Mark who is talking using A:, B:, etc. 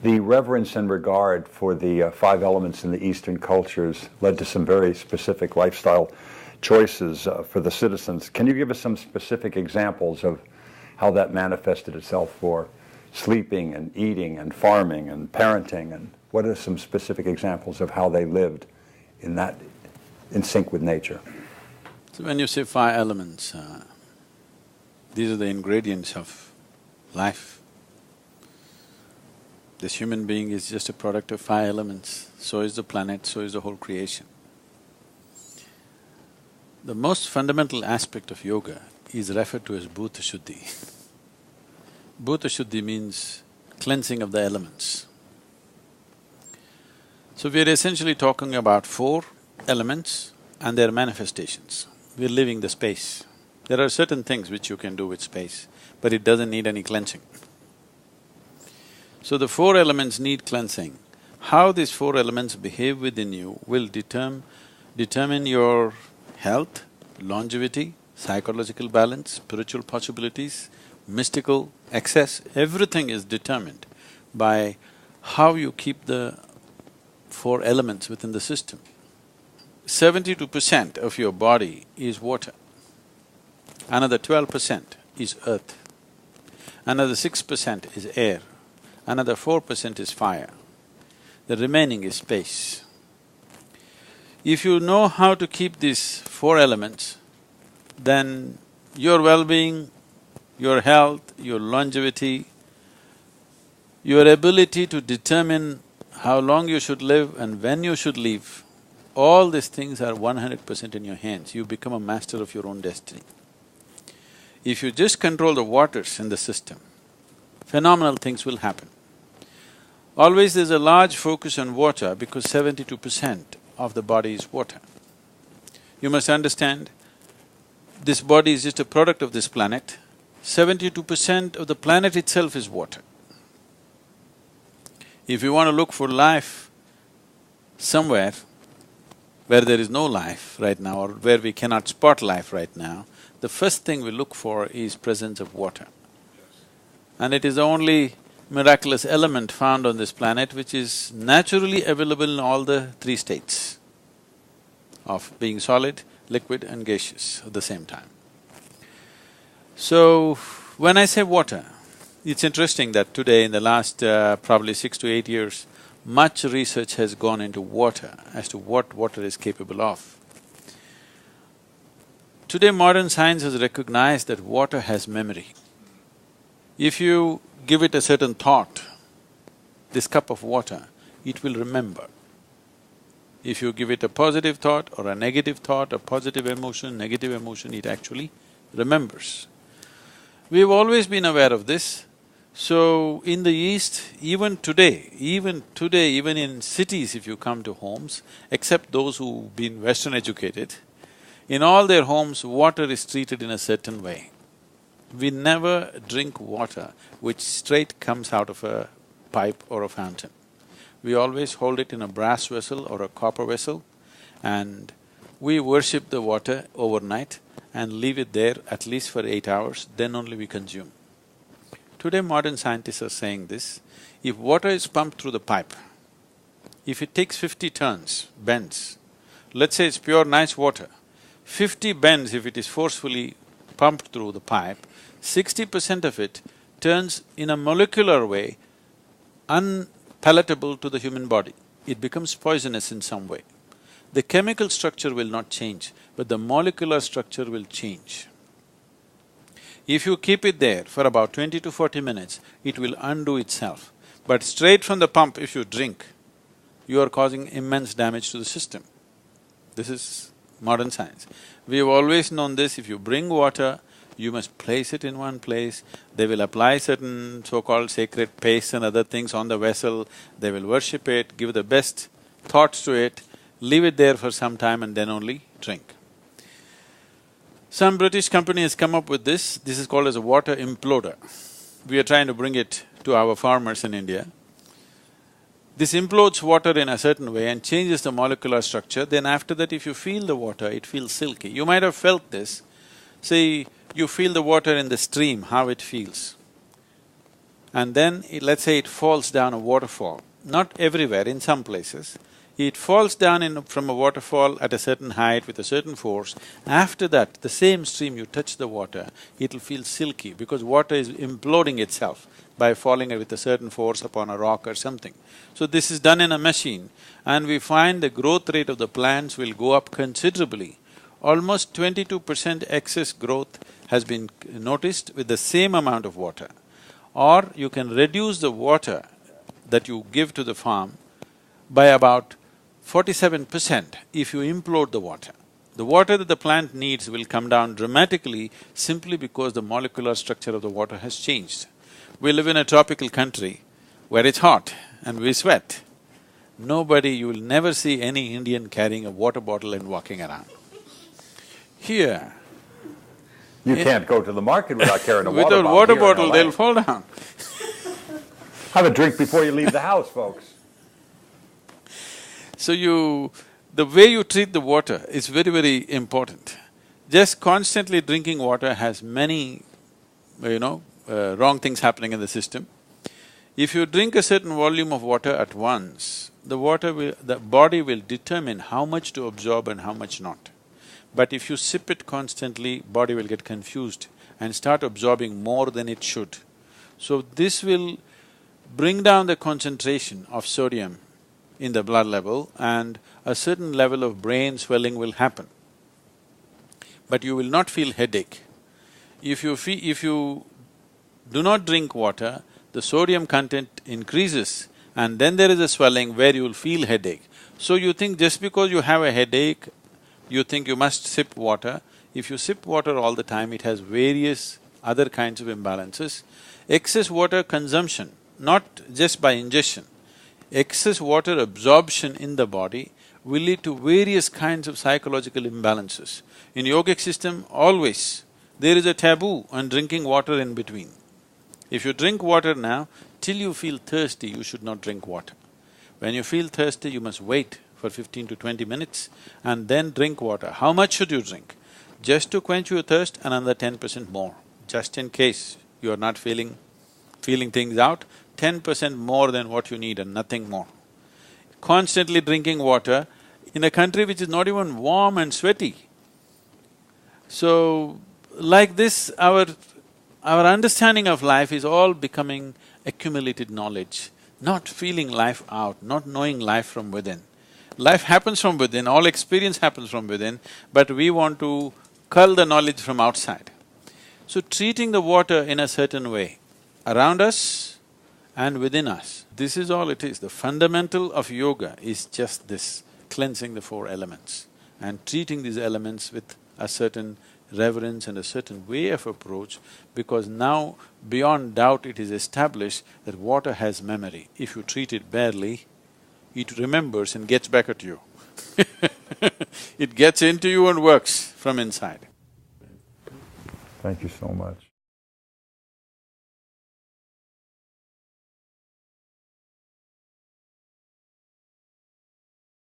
A: The reverence and regard for the five elements in the Eastern cultures led to some very specific lifestyle choices for the citizens. Can you give us some specific examples of how that manifested itself for sleeping and eating and farming and parenting, and what are some specific examples of how they lived in sync with nature?
B: So when you say five elements, these are the ingredients of life. This human being is just a product of five elements, so is the planet, so is the whole creation. The most fundamental aspect of yoga is referred to as Bhuta Shuddhi. Bhuta Shuddhi means cleansing of the elements. So we are essentially talking about four elements and their manifestations. We're living the space. There are certain things which you can do with space, but it doesn't need any cleansing. So the four elements need cleansing. How these four elements behave within you will determine your health, longevity, psychological balance, spiritual possibilities, mystical access. Everything is determined by how you keep the four elements within the system. 72% of your body is water, another 12% is earth, another 6% is air, another 4% is fire, the remaining is space. If you know how to keep these four elements, then your well-being, your health, your longevity, your ability to determine how long you should live and when you should live, all these things are 100% in your hands. You become a master of your own destiny. If you just control the waters in the system, phenomenal things will happen. Always there's a large focus on water because 72% of the body is water. You must understand, this body is just a product of this planet. 72% of the planet itself is water. If you want to look for life somewhere where there is no life right now or where we cannot spot life right now, the first thing we look for is presence of water. And it is the only miraculous element found on this planet which is naturally available in all the three states of being solid, liquid and gaseous at the same time. So, when I say water, it's interesting that today in the last probably 6 to 8 years, much research has gone into water as to what water is capable of. Today modern science has recognized that water has memory. If you give it a certain thought, this cup of water, it will remember. If you give it a positive thought or a negative thought, a positive emotion, negative emotion, it actually remembers. We've always been aware of this. So, in the East, even today, even in cities if you come to homes, except those who've been Western educated, in all their homes, water is treated in a certain way. We never drink water which straight comes out of a pipe or a fountain. We always hold it in a brass vessel or a copper vessel, and we worship the water overnight and leave it there at least for 8 hours, then only we consume. Today modern scientists are saying this, if water is pumped through the pipe, if it takes 50 turns, bends, let's say it's pure nice water, 50 bends if it is forcefully pumped through the pipe, 60% of it turns in a molecular way unpalatable to the human body. It becomes poisonous in some way. The chemical structure will not change, but the molecular structure will change. If you keep it there for about 20 to 40 minutes, it will undo itself. But straight from the pump if you drink, you are causing immense damage to the system. This is modern science. We have always known this, if you bring water, you must place it in one place, they will apply certain so-called sacred paste and other things on the vessel, they will worship it, give the best thoughts to it, leave it there for some time and then only drink. Some British company has come up with this is called as a water imploder. We are trying to bring it to our farmers in India. This implodes water in a certain way and changes the molecular structure, then after that if you feel the water, it feels silky. You might have felt this. See, you feel the water in the stream, how it feels. and then let's say it falls down a waterfall, not everywhere, in some places, it falls down from a waterfall at a certain height with a certain force. After that, the same stream, you touch the water, it'll feel silky because water is imploding itself by falling with a certain force upon a rock or something. So this is done in a machine, and we find the growth rate of the plants will go up considerably. Almost 22% excess growth has been noticed with the same amount of water. Or you can reduce the water that you give to the farm by about 47% if you implode the water. The water that the plant needs will come down dramatically simply because the molecular structure of the water has changed. We live in a tropical country where it's hot and we sweat. You will never see any Indian carrying a water bottle and walking around. Here…
A: You can't go to the market without carrying a water bottle.
B: Without water bottle, they'll fall down.
A: Have a drink before you leave the house, folks.
B: So the way you treat the water is very, very important. Just constantly drinking water has many, wrong things happening in the system. If you drink a certain volume of water at once, the body will determine how much to absorb and how much not. But if you sip it constantly, body will get confused and start absorbing more than it should. So this will bring down the concentration of sodium in the blood level, and a certain level of brain swelling will happen. But you will not feel headache. If you do not drink water, the sodium content increases and then there is a swelling where you will feel headache. So you think just because you have a headache, you think you must sip water. If you sip water all the time, it has various other kinds of imbalances. Excess water consumption, not just by ingestion, excess water absorption in the body will lead to various kinds of psychological imbalances. In yogic system, always there is a taboo on drinking water in between. If you drink water now, till you feel thirsty, you should not drink water. When you feel thirsty, you must wait for 15 to 20 minutes and then drink water. How much should you drink? Just to quench your thirst, another 10% more, just in case you are not feeling things out, 10% more than what you need and nothing more. Constantly drinking water in a country which is not even warm and sweaty. So, like this, our understanding of life is all becoming accumulated knowledge, not feeling life out, not knowing life from within. Life happens from within, all experience happens from within, but we want to cull the knowledge from outside. So treating the water in a certain way, around us and within us, this is all it is. The fundamental of yoga is just this, cleansing the four elements and treating these elements with a certain reverence and a certain way of approach, because now beyond doubt it is established that water has memory. If you treat it badly, it remembers and gets back at you. It gets into you and works from inside.
A: Thank you so much.